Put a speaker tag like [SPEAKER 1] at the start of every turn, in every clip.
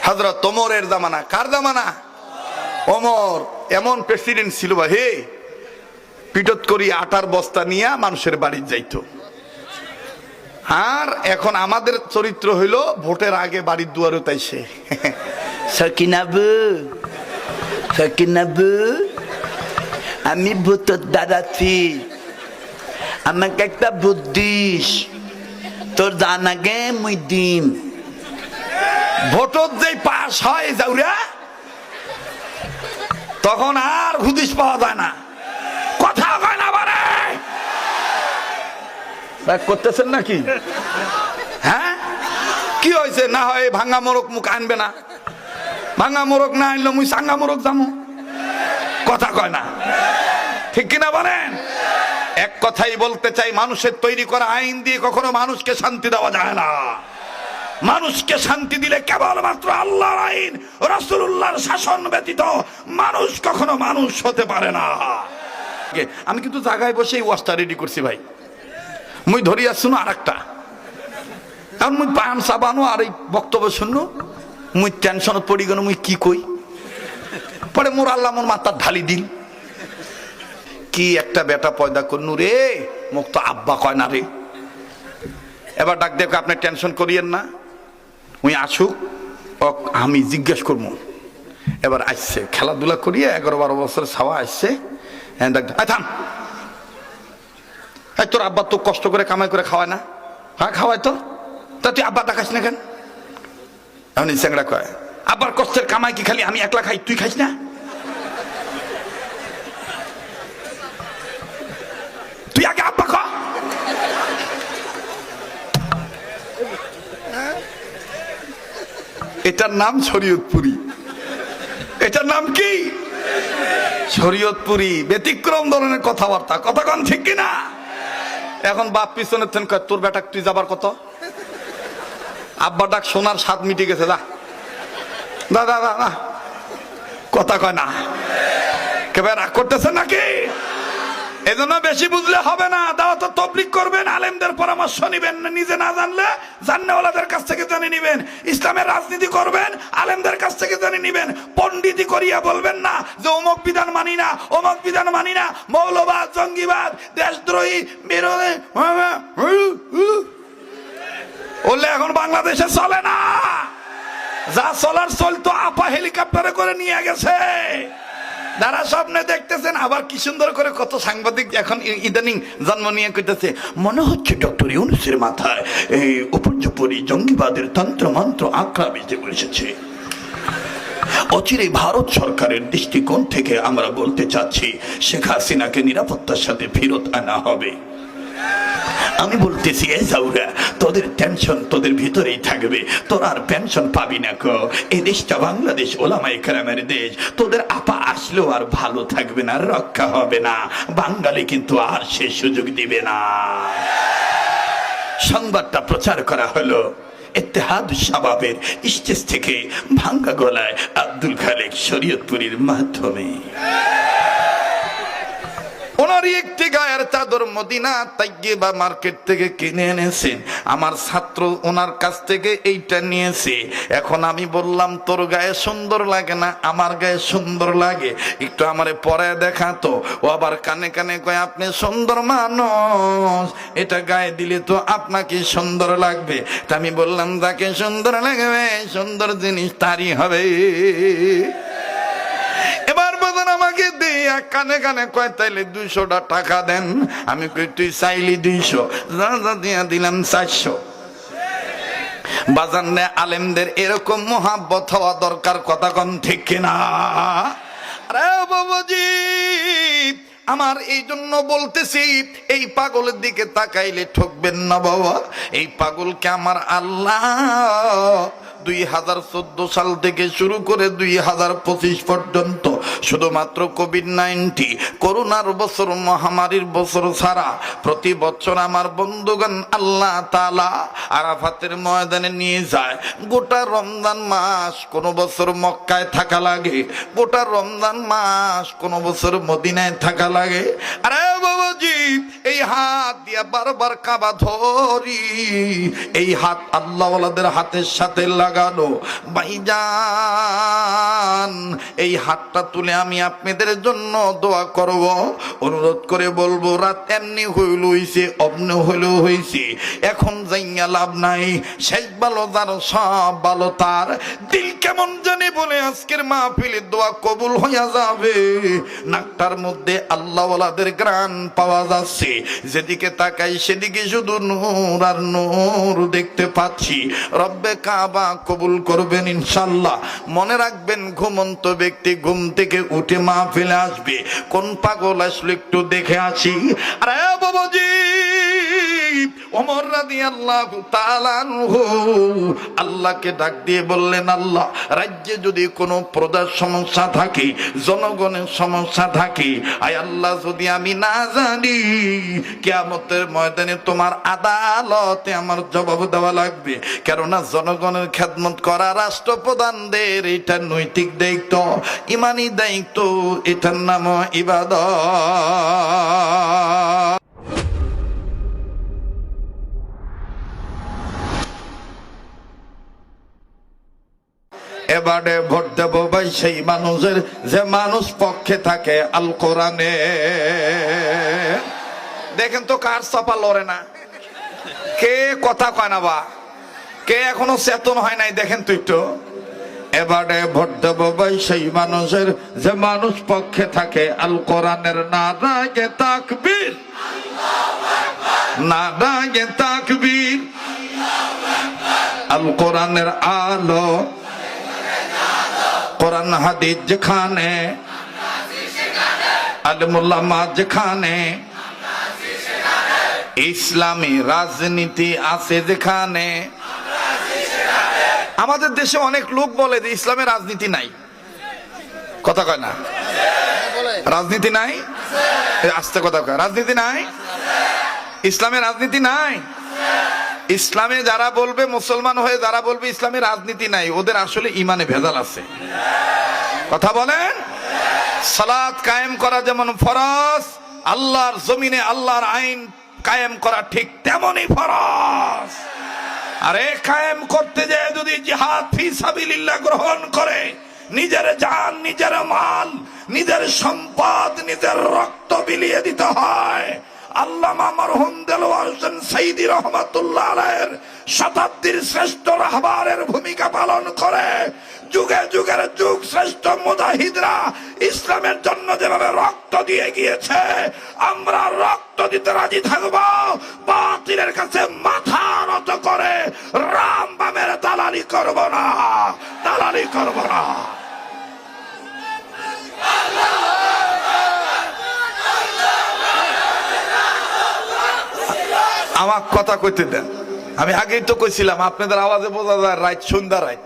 [SPEAKER 1] হযরত ওমরের জামানা। কার জামানা? ওমর এমন প্রেসিডেন্ট ছিল ভাই, হে পিটত করি আটার বস্তা নিয়ে মানুষের বাড়ি যাইতো। আর এখন আমাদের চরিত্র হইলো ভোটের আগে বাড়ির দুয়ারে তাইছে, সকিনাবু সকিনাবু আমি ভোটত দাঁড়াচ্ছি, আমাকে একটা ভোট দিস, তোর জান আগে মুই দিম। ভোটত যেই পাস হয় যাউরা, তখন আর হুদিস পাওয়া যায় না, কথা কয় না বারে। করতেছেন নাকি? হ্যাঁ, কি হয়েছে? না হয় ভাঙ্গা মোরক মুখ আনবে না, ভাঙ্গা মোরক না আনলো মুই সাঙ্গা মোরক যামু, কথা কয় না, ঠিক কিনা বলেন? এক কথাই বলতে চাই, মানুষের তৈরি করা আইন দিয়ে কখনো মানুষকে শান্তি দেওয়া যায় না। মানুষকে শান্তি দিলে কেবলমাত্র আল্লাহর আইন, রাসূলুল্লাহর শাসন ব্যতীত মানুষ কখনো মানুষ হতে পারে না। আমি কিন্তু জায়গায় বসে এই ওয়াজটা রেডি করছি ভাই, মুই ধরি আসুন আর একটা, এখন মুই পান সাবানো আর এই বক্তব্য শুনু, মুই টেনশনত পড়ি গেল, মুই কি কই, পরে মোর আল্লাহ মোর মাথার ঢালি দিল, কি একটা বেটা পয়দা করনু রে, মুখ তো আব্বা কয় না রে। এবার ডাক দেখো, আপনি টেনশন করিয়েন না, মুই আসুক আমি জিজ্ঞেস করবো। এবার আসছে খেলাধুলা করিয়ে 11-12 বছর ছাওয়া আসছে, থাম, তোর আব্বা তো কষ্ট করে কামাই করে খাওয়ায় না? হ্যাঁ খাওয়ায় তো, তা তুই আব্বা ডাকাস না কেন? এমনি চ্যাংড়া কয়, আব্বার কষ্টের কামাই কি খালি আমি একলা খাই, তুই খাইস না? তুই আগে আব্বা খা। এটার নাম শরীয়তপুরি, এটার নাম কি? শরীয়তপুরি। ব্যতিক্রম ধরনের কথাবার্তা, কথা কন ঠিক কিনা? এখন বাপ পিছনে তোর বেটা তুই যাবার কত, আব্বা ডাক সোনার স্বাদ মিটে গেছে, যা দাদা দাদা, কথা কয় না, কেবে রাগ করতেছে নাকি? এজন্য বেশি বুঝলে হবে না, দাওয়াত তাবলীগ করবেন, আলেমদের পরামর্শ নিবেন, নিজে না জানলে জান্নেওয়ালাদের কাছ থেকে জেনে নিবেন। ইসলামের রাজনীতি করবেন, আলেমদের কাছ থেকে জেনে নিবেন। পণ্ডিতি করিয়া বলবেন না যে অমুক বিধান মানি না, অমুক বিধান মানি না, মৌলবাদ, জঙ্গিবাদ, দেশদ্রোহী, বিরোধী বললে এখন বাংলাদেশে চলে না। যা চলার চলতো আপা হেলিকপ্টারে করে নিয়ে গেছে, যারা স্বপ্নে দেখতেছেন। আবার কি সুন্দর করে কত সাংবাদিক এখন ইদানিং জন্ম নিয়ে কইতেছে, মনে হচ্ছে ডক্টর ইউনূসের মাথায় এই উপর্যুপরি জঙ্গিবাদের তন্ত্র মন্ত্র আঁকড়া বেঁচে বসেছে। অচিরে ভারত সরকারের দৃষ্টিকোণ থেকে আমরা বলতে চাচ্ছি, শেখ হাসিনাকে নিরাপত্তার সাথে ফেরত আনা হবে। আমি বলতেছি, এ জাউরা, তোদের টেনশন তোদের ভিতরেই থাকবে, তোর আর পেনশন পাবি না কো। এই দেশটা বাংলাদেশ ওলামায়ে কেরামের দেশ, তোদের আপা আসলেও আর ভালো থাকবে না, রক্ষা হবে না, বাঙালি কিন্তু আর সে সুযোগ দিবে না। সংবাদটা প্রচার করা হলো ইত্তেহাদ শাবাবের স্টেজ থেকে ভাঙ্গা গলায় আব্দুল খালেক শরীয়তপুরীর মাধ্যমে। ওনারই একটি গায়ের চাদর মদিনা তাইয়্যিবা মার্কেট থেকে কিনে এনেছেন, আমার ছাত্র ওনার কাছ থেকে এইটা নিয়েছে। এখন আমি বললাম, তোর গায়ে সুন্দর লাগে না, আমার গায়ে সুন্দর লাগে, একটু আমারে পরে দেখাতো। ও আবার কানে কানে কয়, আপনি সুন্দর মানুষ, এটা গায়ে দিলে তো আপনাকে সুন্দর লাগবে। তা আমি বললাম, যাকে সুন্দর লাগবে সুন্দর জিনিস তারই হবে। এবার বলেন আমাকে দিয়া কানে কানে কয়, তাইলে 200 টাকা দেন। আমি কই, তুই চাইলি 200, যা দিয়া দিলাম 400। বাজান নে, আলেমদের এরকম মোহাব্বত হওয়া দরকার, কথা কন ঠিক কিনা? আরে বাবাজি, আমার এই জন্য বলতেছি, এই পাগলের দিকে তাকাইলে ঠকবেন না বাবা। এই পাগলকে আমার আল্লাহ 2014 সাল থেকে শুরু করে 2025 পর্যন্ত শুধুমাত্র কোভিড-19 করোনার বছর, মহামারীর বছর ছাড়া প্রতি বছর আমার বন্ধুগণ আল্লাহ তাআলা আরাফাতের ময়দানে নিয়ে যায়। গোটা রমজান মাস কোন বছর মক্কায় থাকা লাগে, গোটা রমজান মাস কোন বছর মদিনায় থাকা লাগে। আরে বাবাজি, এই হাত দিয়া বারবার কাবা ধরি, এই হাত আল্লাহওয়ালাদের হাতের সাথে লাগানো। ভাইজান, এই হাতটা তুলে আমি আপনাদের জন্য দোয়া করব, অনুরোধ করে বলবো, রাত এমনি হইল হইছে, অমনি হইল হইছে, এখন যাইয়া লাভ নাই। শেষ ভালো যার, সব ভালো তার। দিল কেমন জানি বলে আজকের মাহফিলের দোয়া কবুল হইয়া যাবে। নাকটার মধ্যে আল্লাহওয়ালাদের গ্রান পাওয়া যাচ্ছে, যেদিকে তাকাই সেদিকে শুধু নূর আর নূর দেখতে পাচ্ছি। রব্বে কাবা কবুল করবেন ইনশাআল্লাহ। মনে রাখবেন, ঘুমন্ত ব্যক্তি ঘুম থেকে উঠে মাহফিলে আসবে। কোন পাগল আসলে একটু দেখে আসি। আরে বাবাজি, ওমর রাদিয়াল্লাহু তাআলা আনহু আল্লাহকে ডাক দিয়ে বললেন, আল্লাহ, রাজ্যে যদি কোনো প্রজার সমস্যা থাকে, জনগণের সমস্যা থাকে, আয় আল্লাহ, যদি আমি না জানি, কিয়ামতের ময়দানে তোমার আদালতে আমার জবাব দেওয়া লাগবে। কেননা জনগণের খেদমত করা রাষ্ট্রপ্রধানদের এটা নৈতিক দায়িত্ব, ইমানি দায়িত্ব, এটার নাম ইবাদত। এবারে ভোট দেব ভাই সেই মানুষের যে মানুষ পক্ষে থাকে আল কোরআনে। দেখেন তো কার চাপা লড়ে না, কে কথা কয় না, বা কে এখনো চেতন হয় নাই, দেখেন তো একটু। এবারে ভোট দেব ভাই সেই মানুষের যে মানুষ পক্ষে থাকে আল কোরআনের। নারায়ে তাকবীর, নারায়ে তাকবীর, আল কোরআনের আলো, কোরআন হাদিস যেখানে, আলেম উলামা যেখানে, ইসলামী রাজনীতি আছে যেখানে। আমাদের দেশে অনেক লোক বলে যে ইসলামের রাজনীতি নাই, কথা কয় না, রাজনীতি নাই, আস্তে কথা কয়, রাজনীতি নাই, ইসলামের রাজনীতি নাই। ইসলামে যারা বলবে, মুসলমান হয়ে যারা বলবে ইসলামে রাজনীতি নাই, ওদের আসলে ইমানে ভেজাল আছে, কথা বলেন। সালাত কায়েম করা যেমন ফরজ, আল্লাহর জমিনে আল্লাহর আইন কায়েম করা ঠিক তেমনই ফরজ। আরে কায়েম করতে যায় যদি জিহাদ ফি সাবিলিল্লাহ গ্রহণ করে, নিজের জান, নিজের মাল, নিজের সম্পদ, নিজের রক্ত বিলিয়ে দিতে হয়। আল্লামা মারহুম দেলোয়ার হোসেন সাইদি রহমাতুল্লাহ আলাইহির শতাব্দীর শ্রেষ্ঠ রাহবারের ভূমিকা পালন করে যুগে যুগের যুগ শ্রেষ্ঠ মুজাহিদরা ইসলামের জন্য যেভাবে রক্ত দিয়ে গিয়েছে, আমরা রক্ত দিতে রাজি থাকবো। বাতিলের কাছে মাথা নত করে রাম বামের দালালি করব না, দালালি করব না। আমার কথা কইতে দেন, আমি আগেই তো কইছিলাম, আপনাদের আওয়াজে বোঝা যায় রাত সন্ধ্যা রাত,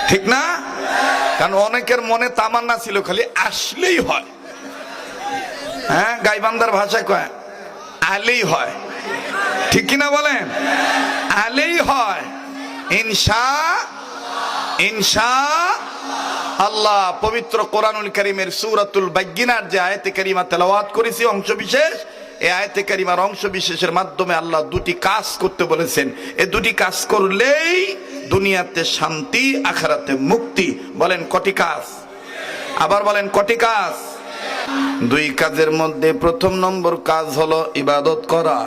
[SPEAKER 1] ঠিক না? কারণ অনেকের মনে তামান্না ছিল খালি আসলেই হয়, হ্যাঁ, গাইবান্ধার ভাষায় কয় আলেই হয়, ঠিক কিনা বলেন? আলেই হয়, ইনশাআল্লাহ। পবিত্র কোরআনুল কারীমের সূরাতুল বায়িনার যে আয়াতে কারিমা তেলাওয়াত করেছি অংশ বিশেষ, এই আয়াতে কারিমার অংশ বিশেষের মাধ্যমে আল্লাহ দুটি কাজ করতে বলেছেন। এই দুটি কাজ করলেই দুনিয়াতে শান্তি, আখিরাতে মুক্তি। বলেন কটি কাজ? আবার বলেন কটি কাজ? দুই কাজের মধ্যে প্রথম নম্বর কাজ হলো ইবাদত করা।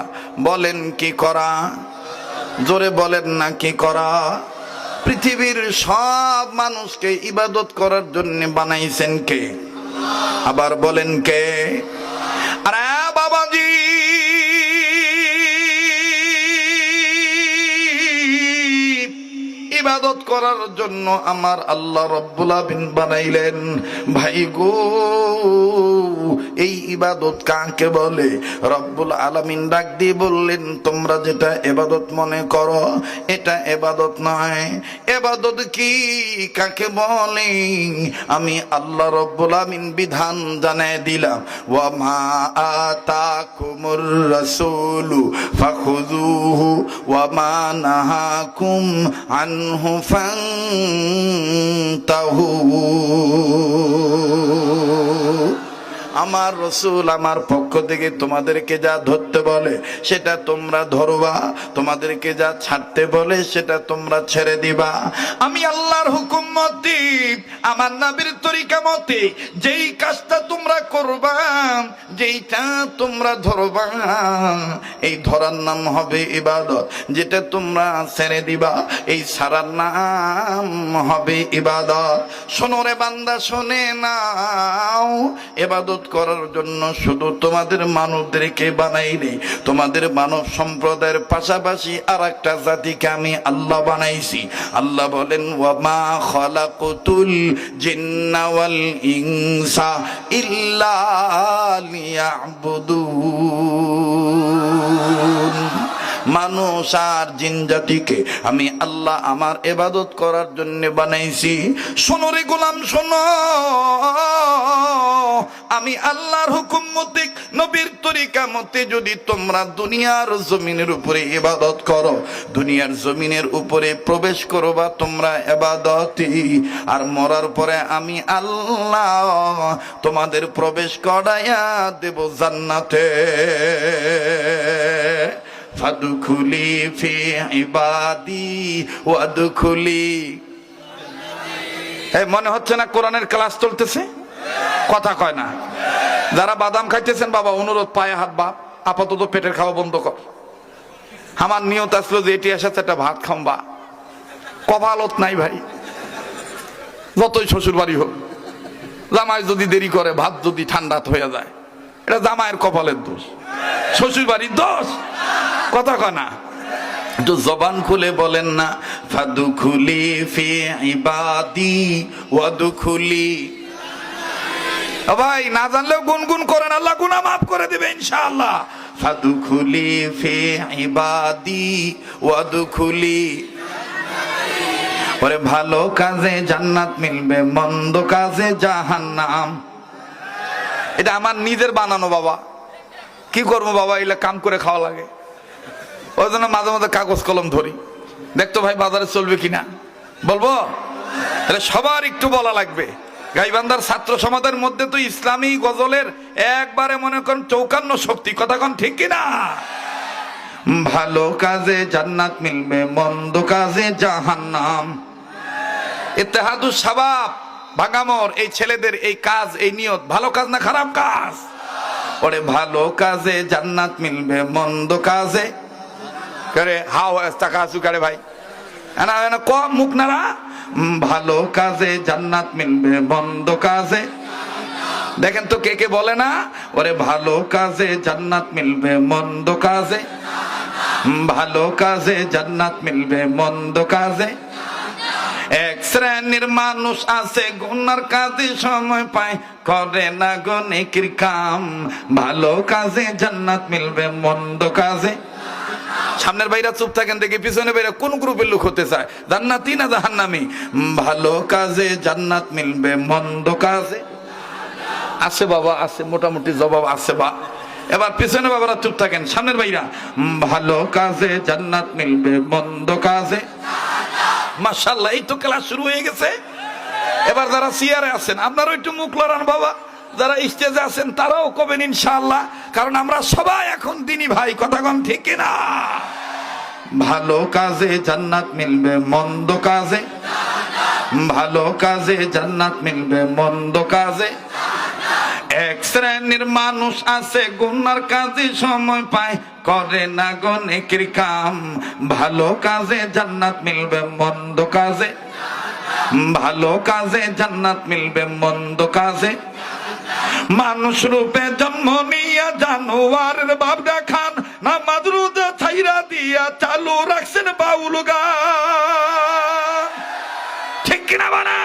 [SPEAKER 1] বলেন কি করা? জোরে বলেন না কি করা? পৃথিবীর সব মানুষকে ইবাদত করার জন্য বানাইছেন কে? আবার বলেন কে? আরে বাবাজি, ইবাদত করার জন্য আমার আল্লাহ রাব্বুল আলামিন বানাইলেন। ভাই গো, এই ইবাদত কাকে বলে? রব্বুল আলামিন ডাক দিয়ে বললেন, তোমরা যেটা ইবাদত মনে করো এটা ইবাদত নয়। ইবাদত কি, কাকে বলে? আমি আল্লাহ রব্বুল আলামিন বিধান জানায় দিলাম, ওয়া মা আতাকুমুর রাসূলু ফাখুযুহু ওয়া মা নাহাকুম আনহু ফান্তাহু। আমার রসুল আমার পক্ষ থেকে তোমাদেরকে যা ধরতে বলে সেটা তোমরা ধরবা, তোমাদেরকে যা ছাড়তে বলে সেটা তোমরা ছেড়ে দিবা। আমি আল্লাহর হুকুম মতে, আমার নবীর তরিকা মতে যেই কাজটা তোমরা করবা, যেইটা তোমরা ধরবা, এই ধরার নাম হবে ইবাদত। যেটা তোমরা ছেড়ে দিবা, এই ছাড়ার নাম হবে ইবাদত। শোনো রে বান্দা, শোনে নাও, ইবাদত করার জন্য শুধু তোমাদের মানবদেরকে বানাইনি, তোমাদের মানব সম্প্রদায়ের পাশাপাশি আর একটা জাতিকে আমি আল্লাহ বানাইছি। আল্লাহ বলেন, ওয়া মা খালাকুতুল জিন্না ওয়াল ইনসা ইল্লা লিয়াবুদুন। মানুষ আর জিন জাতিকে আমি আল্লাহ আমার ইবাদত করার জন্য বানাইছি। শোনো রে গোলাম, শোনো, আমি আল্লাহর হুকুম মতে, নবীর তরিকা মতে যদি তোমরা দুনিয়ার জমিনের উপরে ইবাদত করো, দুনিয়ার জমিনের উপরে প্রবেশ করবা তোমরা ইবাদতে, আর মরার পরে আমি আল্লাহ তোমাদের প্রবেশ করাইয়া দেব জান্নাতে। ফাদখুলি ফি ইবাদি ওয়াদখুলি। এই মনে হচ্ছে না কোরআনের ক্লাস চলতেছে? কথা কয় না। যারা বাদাম খাইতেছেন বাবা, অনুরোধ, পায়ে হাত বাপ, আপাতত পেটের খাওয়া বন্ধ কর। আমার নিয়ত আসলো যে এটি এসেছে একটা ভাত খাম্বা, কপালত নাই ভাই। যতই শ্বশুর বাড়ি হোক, জামাই যদি দেরি করে, ভাত যদি ঠান্ডা হয়ে যায়, এটা জামাইয়ের কপালের দোষ, শ্বশুর বাড়ির দোষ। কথা কয় না। একটু জবান খুলে বলেন না, ফাদখুলি ফি ইবাদি ওয়াদখুলি। ভাই না জানলেও গুনগুন করেন, আল্লাহ গুনাহ মাফ করে দিবে ইনশাআল্লাহ। ফাদখুলি ফি ইবাদি ওয়াদখুলি। ওরে ভালো কাজে জান্নাত মিলবে, মন্দ কাজে জাহান্নাম। এটা আমার নিজের বানানো বাবা, কি করবো বাবা, এগুলা কাম করে খাওয়া লাগে। ওই জন্য মাঝে মাঝে কাগজ কলম ধরি, দেখতো ভাই বাজারে চলবে কিনা। বলবো তাহলে সবার একটু বলা লাগবে। গাইবান্ধার ছাত্র সমাজের মধ্যে তো ইসলামী গজলের একবারে মনে করেন 54 শক্তি। কথা কোন ঠিক কিনা? ভালো কাজে জান্নাত মিলবে, মন্দ কাজে জাহান্নাম। ইত্তেহাদুস শাবাব ভাঙামোর এই ছেলেদের এই কাজ, এই নিয়ত, ভালো কাজ না খারাপ কাজ? ওরে ভালো কাজে জান্নাত মিলবে, মন্দ কাজে করে হাও টাকা আসু করে ভাই কম মুখ নারা। ভালো কাজে জান্নাত মিলবে, মন্দ কাজে, দেখেন তো কে কে বলে না, ওরে ভালো কাজে জান্নাত মিলবে, মন্দ কাজে, ভালো কাজে জান্নাত মিলবে, মন্দ কাজে। এক শ্রেণীর মানুষ আছে গুনার কাজে সময় পায়, করে না গো নেকির কাম। ভালো কাজে জান্নাত মিলবে, মন্দ কাজে। সামনের বাইরা চুপ থাকেন, দেখি পিছনে বাইরা কোন গ্রুপের লোক হতে চায়, জান্নাতি না জাহান্নামী? ভালো কাজে জান্নাত মিলবে, মন্দ কাজে। আছে বাবা, আছে, মোটামুটি জবাব আছে বা। এবার পিছনে বাবারা চুপ থাকেন, সামনের বাইরা ভালো কাজে জান্নাত মিলবে, মন্দ কাজে। মাশাআল্লাহ, এই তো ক্লাস শুরু হয়ে গেছে। এবার যারা চেয়ারে আছেন আপনারাও একটু মুখ লড়ান বাবা, যারা স্টেজে আছেন তারাও কবেন ইনশাআল্লাহ, কারণ আমরা সবাই এখন দিনী ভাই। কথা কম ঠিক কিনা? ভালো কাজে জান্নাত মিলবে, মন্দ কাজে, ভালো কাজে জান্নাত মিলবে, মন্দ কাজে। এক শ্রেণীর মানুষ আছে গুনার কাজে সময় পায়, করে না গো নেকির কাম। ভালো কাজে জান্নাত মিলবে, মন্দ কাজে, ভালো কাজে জান্নাত মিলবে, মন্দ কাজে। মানুষ রূপে জন্ম নিয়া জানোয়ারের বাপ দেখান, নামাজ রোজা ছাইরা দিয়া চালু রাখছেন বাউল গান। ঠিক কিনা? মানে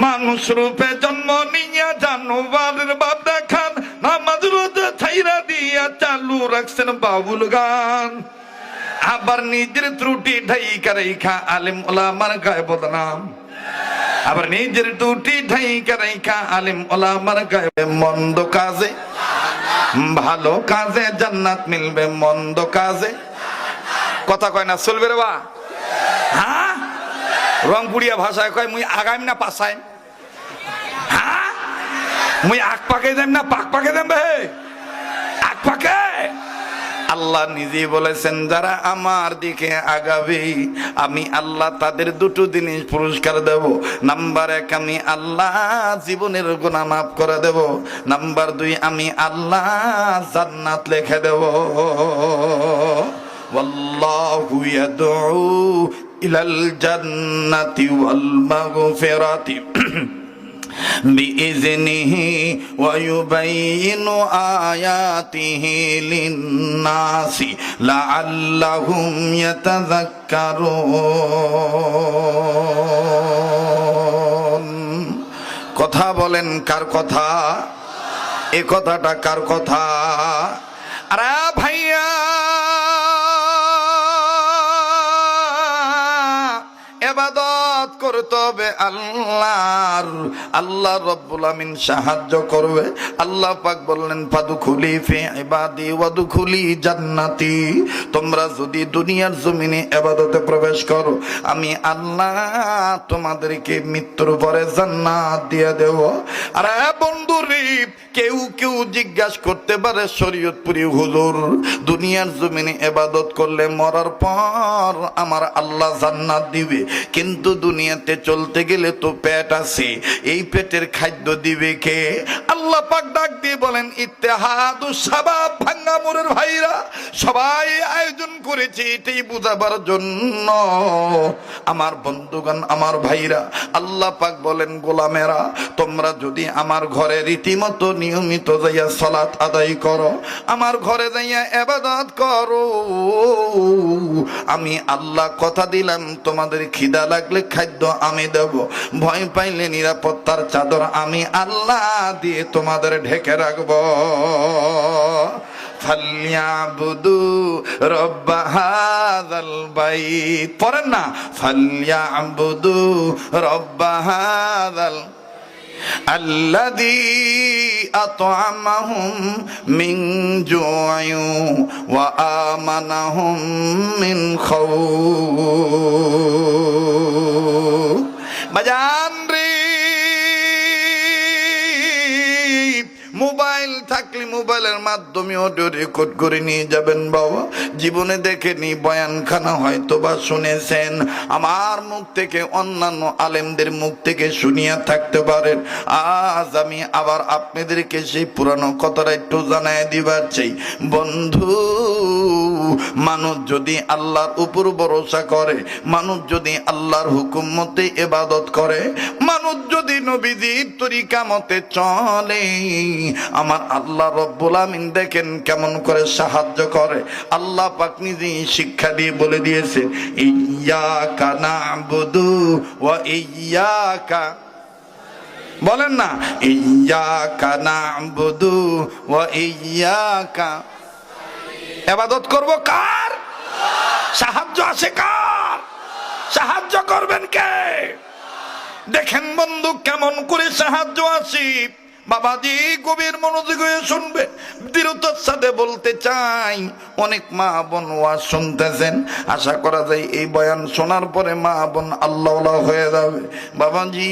[SPEAKER 1] মানুষ রূপে জন্ম নিয়া জানোয়ারের বাপ দেখান, নামাজ রোজা ছাইরা দিয়া চালু রাখছেন বাউল গান। আবার নিজের ত্রুটি ঢাইকা রেখা আলেম ওলামার গায়ে বদনাম, আবার নিজের ত্রুটি ঢাইকা রেখা আলেম ওলামার গায়ে। মন্দ কাজে ভালো কাজে জান্নাত মিলবে, মন্দ কাজে কথা কয় না চলবে রে বা। হ্যাঁ, রংপুরিয়া ভাষায় কয় মুই আগাম না পাশায়। হ্যাঁ, মুই আগ পাকে যাম না পাক পাকে যাম বে, আগ পাকে। আল্লাহ নিজেই বলেছেন যারা আমার দিকে আগাবে আমি আল্লাহ তাদের দুটো জিনিস পুরস্কার দেব। নাম্বার 1, আমি আল্লাহ জীবনের গুনাহ মাফ করে দেব। নাম্বার 2, আমি আল্লাহ জান্নাত লিখে দেব। ওয়াল্লাহু ইয়াদউ ইলাল জান্নাতি ওয়াল মাগফিরাতি বিইজনিহি ওয়া ইউবাইয়িনু আয়াতিহি লিন-নাসি লাআল্লাহুম ইয়াতাযাক্কারুন। কথা বলেন কার কথা? এ কথাটা কার কথা? আরে ভাইয়া, ইবাদত করতে হবে আল্লাহর। আল্লাহ রাব্বুল আমিন সাহায্য করবে। আল্লাহ পাক বললেন ফাদখুলি ফি ইবাদি ওয়াদখুলি জান্নাতি। তোমরা যদি দুনিয়ার জমিনে ইবাদতে প্রবেশ করো আমি আল্লাহ তোমাদেরকে মৃত্যুর পরে জান্নাত দিয়ে দেব। আরে বন্ধুরে, কেউ কেউ জিজ্ঞাসা করতে পারে শরীয়তপুরি হুজুর, দুনিয়ার জমিনে ইবাদত করলে মরার পর আমার আল্লাহ জান্নাত দিবে, কিন্তু দুনিয়াতে চলতে গেলে তো পেট আছে, এই পেটের খাদ্য দিবে কে? আল্লাহ পাক ডাক দিয়ে বলেন ইত্তেহাদুস শাবাব, ভাঙ্গামোরের ভাইরা সবাই আয়োজন করেছে এটাই বুঝাবার জন্য। আমার বন্ধুগণ, আমার ভাইরা, আল্লাহ পাক বলেন গোলামেরা তোমরা যদি আমার ঘরে রীতিমতো নিয়মিত যাইয়া সালাত আদায় করো, আমার ঘরে যাইয়া ইবাদত করো, আমি আল্লাহ কথা দিলাম তোমাদের খিদা লাগলে খাদ্য আমি দেব, ভয় পাইলে নিরাপত্তার চাদর আমি আল্লাহ দিয়ে তোমাদের ঢেকে রাখব। ফালইয়াবুদু রব্ব হাযাল বাইত, পড়েন না, ফালইয়াবুদু রব্ব হাযাল আল্লাযী আত'আমাহুম মিন জু'ইন ওয়া আমানাহুম মিন খাউফ। বাজান রে, মোবাইল থাকলে মোবাইলের মাধ্যমে অডিও রেকর্ড করে নিয়ে যাবেন বাবা। জীবনে দেখেনি বয়ানখানা হয়তো বা শুনেছেন, আমার মুখ থেকে অন্যান্য আলেমদের মুখ থেকে শুনিয়া থাকতে পারেন। আজ আমি আবার আপনাদেরকে সেই পুরানো কথাটা একটু জানায় দিবার চাই। বন্ধু, মানুষ যদি আল্লাহর উপর ভরসা করে, মানুষ যদি আল্লাহর হুকুম মতে ইবাদত করে, মানুষ যদি নবীজির তরিকা মতে চলে, আমার আল্লাহ রব্বুল আমিন দেখেন কেমন করে সাহায্য করে। আল্লাহ পাক নিজেই শিক্ষা দিয়ে বলে দিয়েছে ইয়্যাকা না'বুদু ওয়া ইয়্যাকা, বলেন না, ইয়্যাকা না'বুদু ওয়া ইয়্যাকা। ইবাদত করব কার? সাহায্য আসে কার? সাহায্য করবেন কে? দেখেন বন্ধু কেমন করে সাহায্য আসে। বাবাজি গভীর মনোযোগ হয়ে শুনবে, দৃঢ়তার সাথে বলতে চাই, অনেক মা বোন ওয়াজ শুনতেছেন, আশা করা যায় এই বয়ান শোনার পরে মা বোন আল্লাহওয়ালা হয়ে যাবে। বাবাজি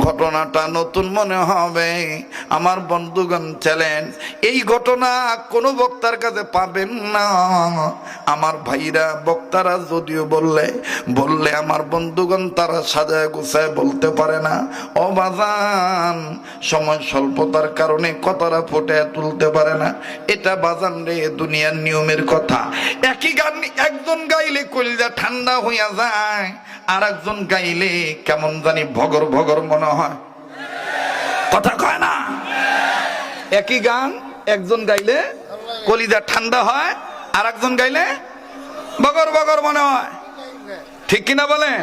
[SPEAKER 1] ঘটনাটা নতুন মনে হবে, আমার বন্ধুগণ চ্যালেঞ্জ, এই ঘটনা কোনো বক্তার কাছে পাবেন না। আমার ভাইরা বক্তারা যদিও বললে আমার বন্ধুগণ তারা সাজায় গোছায় বলতে পারে না। ও বাজান, সময় স্বল্পতার কারণে কথাটা ফুটে তুলতে পারে না। এটা বাজান রে দুনিয়ার নিয়মের কথা। একই গান একজন গাইলে কলিজা ঠান্ডা হইয়া যায়, আর একজন গাইলে কেমন জানি ভগর ভগর মনে হয়। কথা কয় না? একই গান একজন গাইলে কলিজা ঠান্ডা হয়, আর একজন গাইলে বগর বগর মনে হয়। ঠিক কিনা বলেন?